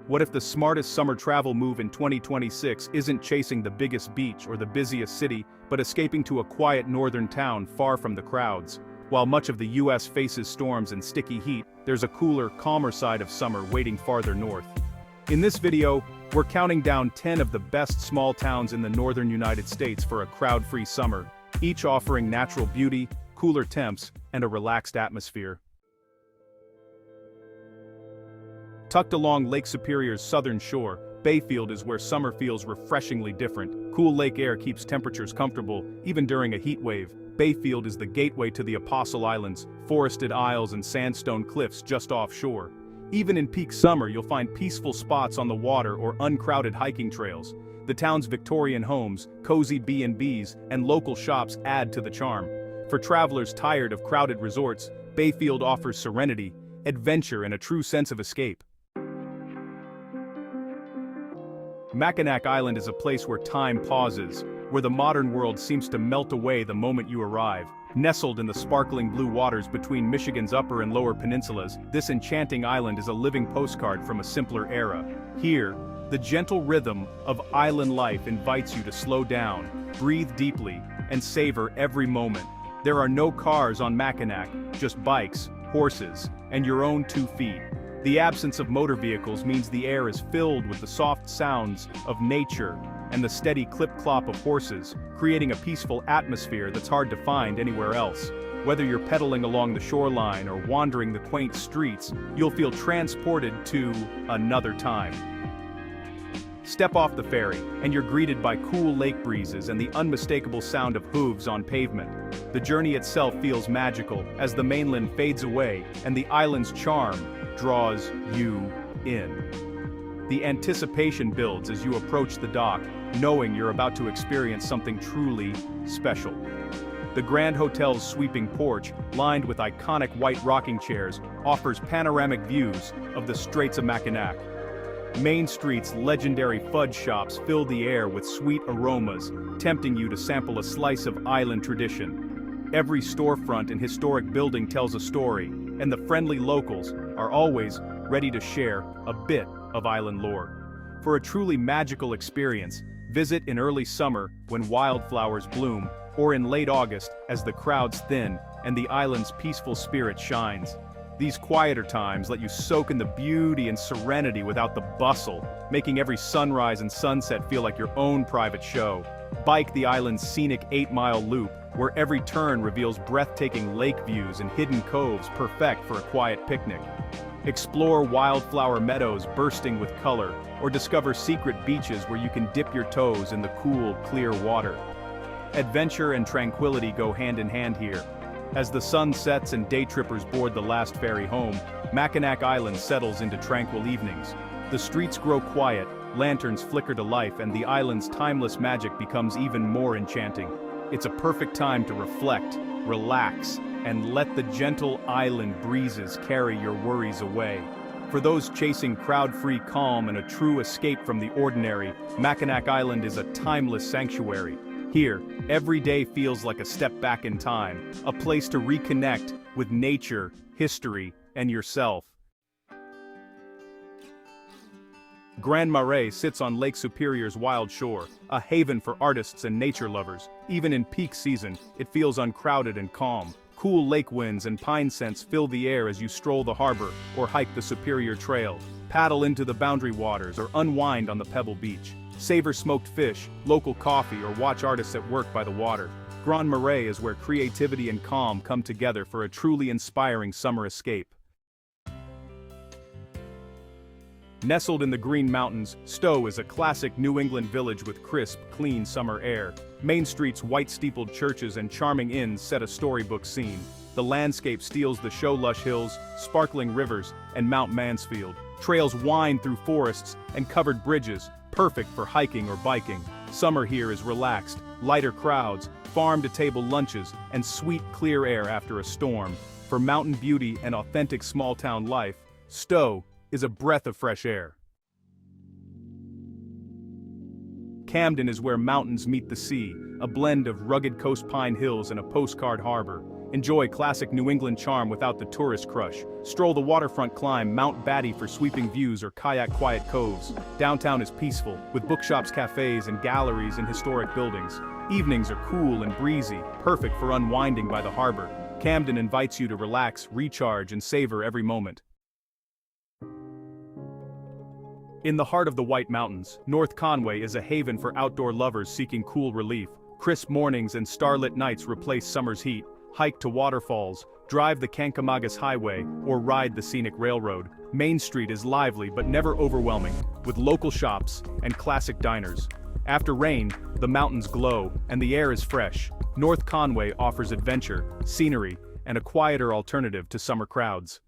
What if the smartest summer travel move in 2026 isn't chasing the biggest beach or the busiest city, but escaping to a quiet northern town far from the crowds? While much of the U.S. faces storms and sticky heat, there's a cooler, calmer side of summer waiting farther north. In this video, we're counting down 10 of the best small towns in the northern United States for a crowd-free summer, each offering natural beauty, cooler temps, and a relaxed atmosphere. Tucked along Lake Superior's southern shore, Bayfield is where summer feels refreshingly different. Cool lake air keeps temperatures comfortable, even during a heat wave. Bayfield is the gateway to the Apostle Islands, forested isles and sandstone cliffs just offshore. Even in peak summer, you'll find peaceful spots on the water or uncrowded hiking trails. The town's Victorian homes, cozy B&Bs, and local shops add to the charm. For travelers tired of crowded resorts, Bayfield offers serenity, adventure, and a true sense of escape. Mackinac Island is a place where time pauses, where the modern world seems to melt away the moment you arrive. Nestled in the sparkling blue waters between Michigan's upper and lower peninsulas, this enchanting island is a living postcard from a simpler era. Here, the gentle rhythm of island life invites you to slow down, breathe deeply, and savor every moment. There are no cars on Mackinac, just bikes, horses, and your own 2 feet. The absence of motor vehicles means the air is filled with the soft sounds of nature and the steady clip-clop of horses, creating a peaceful atmosphere that's hard to find anywhere else. Whether you're pedaling along the shoreline or wandering the quaint streets, you'll feel transported to another time. Step off the ferry, and you're greeted by cool lake breezes and the unmistakable sound of hooves on pavement. The journey itself feels magical as the mainland fades away and the island's charm draws you in. The anticipation builds as you approach the dock, knowing you're about to experience something truly special. The Grand Hotel's sweeping porch, lined with iconic white rocking chairs, offers panoramic views of the Straits of Mackinac. Main Street's legendary fudge shops fill the air with sweet aromas, tempting you to sample a slice of island tradition. Every storefront and historic building tells a story, and the friendly locals are always ready to share a bit of island lore. For a truly magical experience, visit in early summer when wildflowers bloom, or in late August as the crowds thin and the island's peaceful spirit shines. These quieter times let you soak in the beauty and serenity without the bustle, making every sunrise and sunset feel like your own private show. Bike the island's scenic 8-mile loop, where every turn reveals breathtaking lake views and hidden coves perfect for a quiet picnic. Explore wildflower meadows bursting with color, or discover secret beaches where you can dip your toes in the cool, clear water. Adventure and tranquility go hand in hand here. As the sun sets and day trippers board the last ferry home, Mackinac Island settles into tranquil evenings. The streets grow quiet, lanterns flicker to life, and the island's timeless magic becomes even more enchanting. It's a perfect time to reflect, relax, and let the gentle island breezes carry your worries away. For those chasing crowd-free calm and a true escape from the ordinary, Mackinac Island is a timeless sanctuary. Here, every day feels like a step back in time, a place to reconnect with nature, history, and yourself. Grand Marais sits on Lake Superior's wild shore, a haven for artists and nature lovers. Even in peak season, it feels uncrowded and calm. Cool lake winds and pine scents fill the air as you stroll the harbor or hike the Superior Trail, paddle into the Boundary Waters, or unwind on the Pebble Beach. Savor smoked fish, local coffee, or watch artists at work by the water. Grand Marais is where creativity and calm come together for a truly inspiring summer escape. Nestled in the Green Mountains, Stowe is a classic New England village with crisp, clean summer air. Main Street's white-steepled churches and charming inns set a storybook scene. The landscape steals the show-lush hills, sparkling rivers, and Mount Mansfield. Trails wind through forests and covered bridges, perfect for hiking or biking. Summer here is relaxed, lighter crowds, farm-to-table lunches, and sweet, clear air after a storm. For mountain beauty and authentic small-town life, Stowe is a breath of fresh air. Camden is where mountains meet the sea, a blend of rugged coast pine hills and a postcard harbor. Enjoy classic New England charm without the tourist crush. Stroll the waterfront climb Mount Batty for sweeping views or kayak quiet coves. Downtown is peaceful, with bookshops, cafes, and galleries in historic buildings. Evenings are cool and breezy, perfect for unwinding by the harbor. Camden invites you to relax, recharge, and savor every moment. In the heart of the White Mountains, North Conway is a haven for outdoor lovers seeking cool relief. Crisp mornings and starlit nights replace summer's heat. Hike to waterfalls, drive the Kancamagus Highway, or ride the scenic railroad. Main Street is lively but never overwhelming, with local shops and classic diners. After rain, the mountains glow, and the air is fresh. North Conway offers adventure, scenery, and a quieter alternative to summer crowds.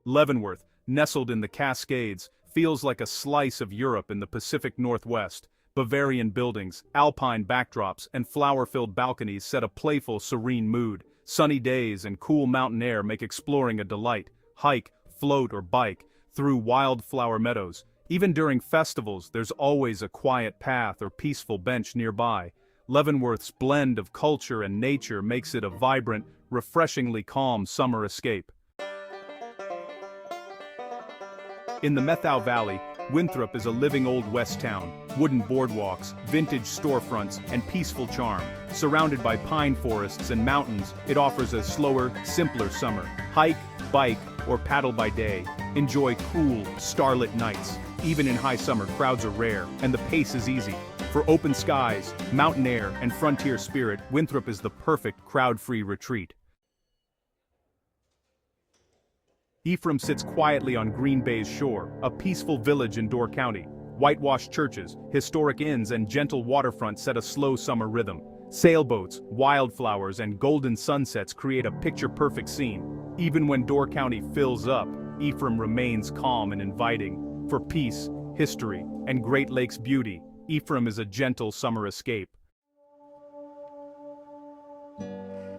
Leavenworth, nestled in the Cascades, feels like a slice of Europe in the Pacific Northwest. Bavarian buildings, alpine backdrops, and flower-filled balconies set a playful, serene mood. Sunny days and cool mountain air make exploring a delight. Hike, float, or bike through wildflower meadows. Even during festivals, there's always a quiet path or peaceful bench nearby. Leavenworth's blend of culture and nature makes it a vibrant, refreshingly calm summer escape. In the Methow Valley, Winthrop is a living Old West town. Wooden boardwalks, vintage storefronts, and peaceful charm. Surrounded by pine forests and mountains, it offers a slower, simpler summer. Hike, bike, or paddle by day. Enjoy cool, starlit nights. Even in high summer, crowds are rare, and the pace is easy. For open skies, mountain air, and frontier spirit, Winthrop is the perfect crowd-free retreat. Ephraim sits quietly on Green Bay's shore, a peaceful village in Door County. Whitewashed churches, historic inns, and gentle waterfront set a slow summer rhythm. Sailboats, wildflowers, and golden sunsets create a picture-perfect scene. Even when Door County fills up, Ephraim remains calm and inviting. For peace, history, and Great Lakes beauty, Ephraim is a gentle summer escape.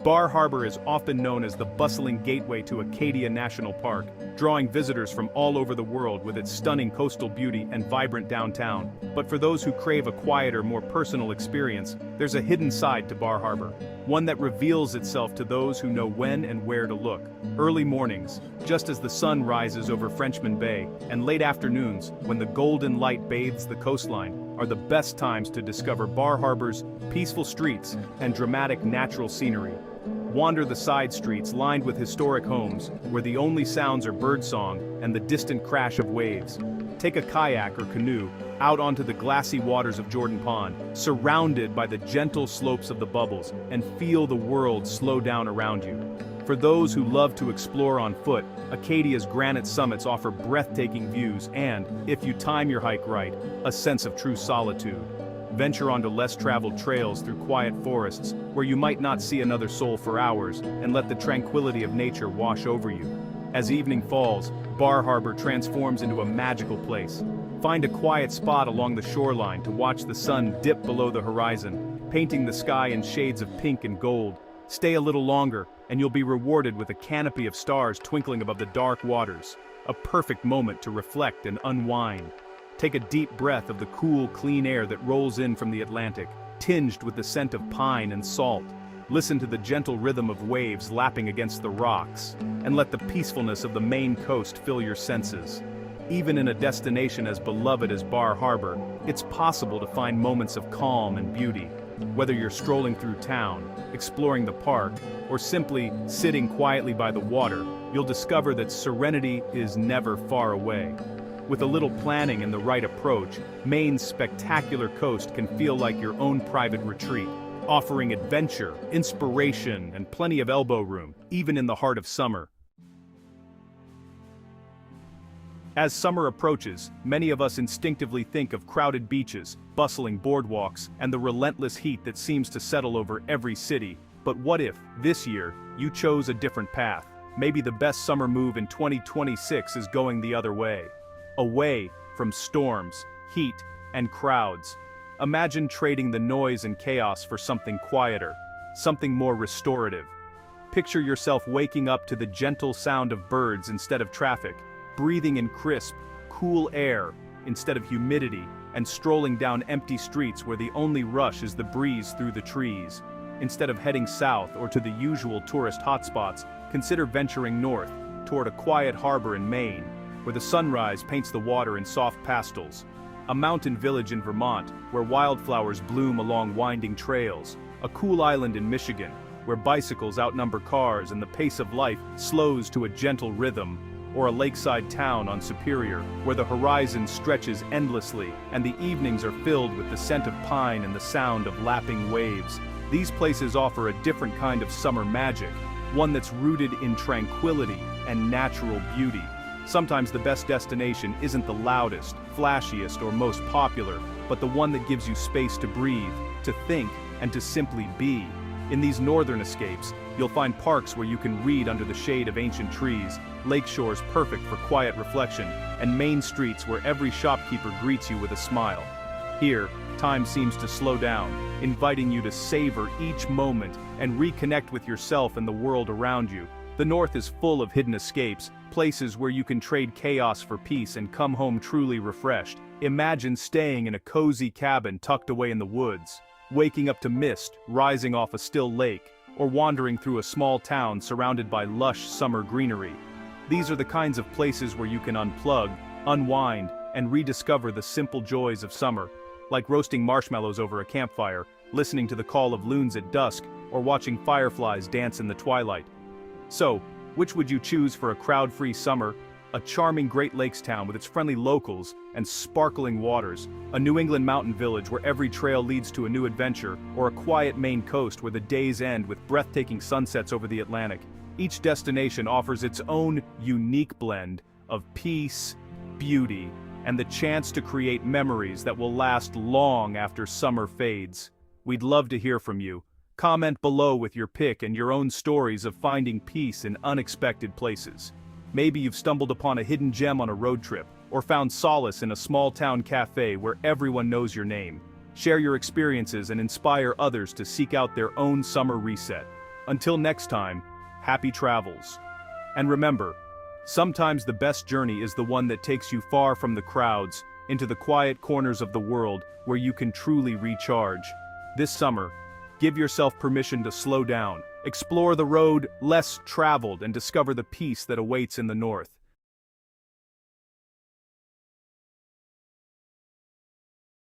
Bar Harbor is often known as the bustling gateway to Acadia National Park, drawing visitors from all over the world with its stunning coastal beauty and vibrant downtown. But for those who crave a quieter, more personal experience, there's a hidden side to Bar Harbor, one that reveals itself to those who know when and where to look. Early mornings, just as the sun rises over Frenchman Bay, and late afternoons, when the golden light bathes the coastline, are the best times to discover Bar Harbor's peaceful streets and dramatic natural scenery. Wander the side streets lined with historic homes, where the only sounds are birdsong and the distant crash of waves. Take a kayak or canoe out onto the glassy waters of Jordan Pond, surrounded by the gentle slopes of the bubbles, and feel the world slow down around you. For those who love to explore on foot, Acadia's granite summits offer breathtaking views and, if you time your hike right, a sense of true solitude. Venture onto less traveled trails through quiet forests, where you might not see another soul for hours, and let the tranquility of nature wash over you. As evening falls, Bar Harbor transforms into a magical place. Find a quiet spot along the shoreline to watch the sun dip below the horizon, painting the sky in shades of pink and gold. Stay a little longer, and you'll be rewarded with a canopy of stars twinkling above the dark waters. A perfect moment to reflect and unwind. Take a deep breath of the cool, clean air that rolls in from the Atlantic, tinged with the scent of pine and salt. Listen to the gentle rhythm of waves lapping against the rocks, and let the peacefulness of the Maine coast fill your senses. Even in a destination as beloved as Bar Harbor, it's possible to find moments of calm and beauty. Whether you're strolling through town, exploring the park, or simply sitting quietly by the water, you'll discover that serenity is never far away. With a little planning and the right approach, Maine's spectacular coast can feel like your own private retreat, offering adventure, inspiration, and plenty of elbow room, even in the heart of summer. As summer approaches, many of us instinctively think of crowded beaches, bustling boardwalks, and the relentless heat that seems to settle over every city. But what if, this year, you chose a different path? Maybe the best summer move in 2026 is going the other way. Away from storms, heat, and crowds. Imagine trading the noise and chaos for something quieter, something more restorative. Picture yourself waking up to the gentle sound of birds instead of traffic, breathing in crisp, cool air instead of humidity, and strolling down empty streets where the only rush is the breeze through the trees. instead of heading south or to the usual tourist hotspots, consider venturing north, toward a quiet harbor in Maine, where the sunrise paints the water in soft pastels. A mountain village in Vermont, where wildflowers bloom along winding trails. A cool island in Michigan, where bicycles outnumber cars and the pace of life slows to a gentle rhythm. Or a lakeside town on Superior, where the horizon stretches endlessly and the evenings are filled with the scent of pine and the sound of lapping waves. These places offer a different kind of summer magic, one that's rooted in tranquility and natural beauty. Sometimes the best destination isn't the loudest, flashiest, or most popular, but the one that gives you space to breathe, to think, and to simply be. In these northern escapes, you'll find parks where you can read under the shade of ancient trees, lake shores perfect for quiet reflection, and main streets where every shopkeeper greets you with a smile. Here, time seems to slow down, inviting you to savor each moment and reconnect with yourself and the world around you. The North is full of hidden escapes, places where you can trade chaos for peace and come home truly refreshed. Imagine staying in a cozy cabin tucked away in the woods, waking up to mist rising off a still lake, or wandering through a small town surrounded by lush summer greenery. These are the kinds of places where you can unplug, unwind, and rediscover the simple joys of summer, like roasting marshmallows over a campfire, listening to the call of loons at dusk, or watching fireflies dance in the twilight. So, which would you choose for a crowd-free summer? A charming Great Lakes town with its friendly locals and sparkling waters, a New England mountain village where every trail leads to a new adventure, or a quiet Maine coast where the days end with breathtaking sunsets over the Atlantic. Each destination offers its own unique blend of peace, beauty, and the chance to create memories that will last long after summer fades. We'd love to hear from you. Comment below with your pick and your own stories of finding peace in unexpected places. Maybe you've stumbled upon a hidden gem on a road trip, or found solace in a small-town cafe where everyone knows your name. Share your experiences and inspire others to seek out their own summer reset. Until next time, happy travels. And remember, sometimes the best journey is the one that takes you far from the crowds, into the quiet corners of the world where you can truly recharge. This summer, give yourself permission to slow down, explore the road less traveled, and discover the peace that awaits in the North.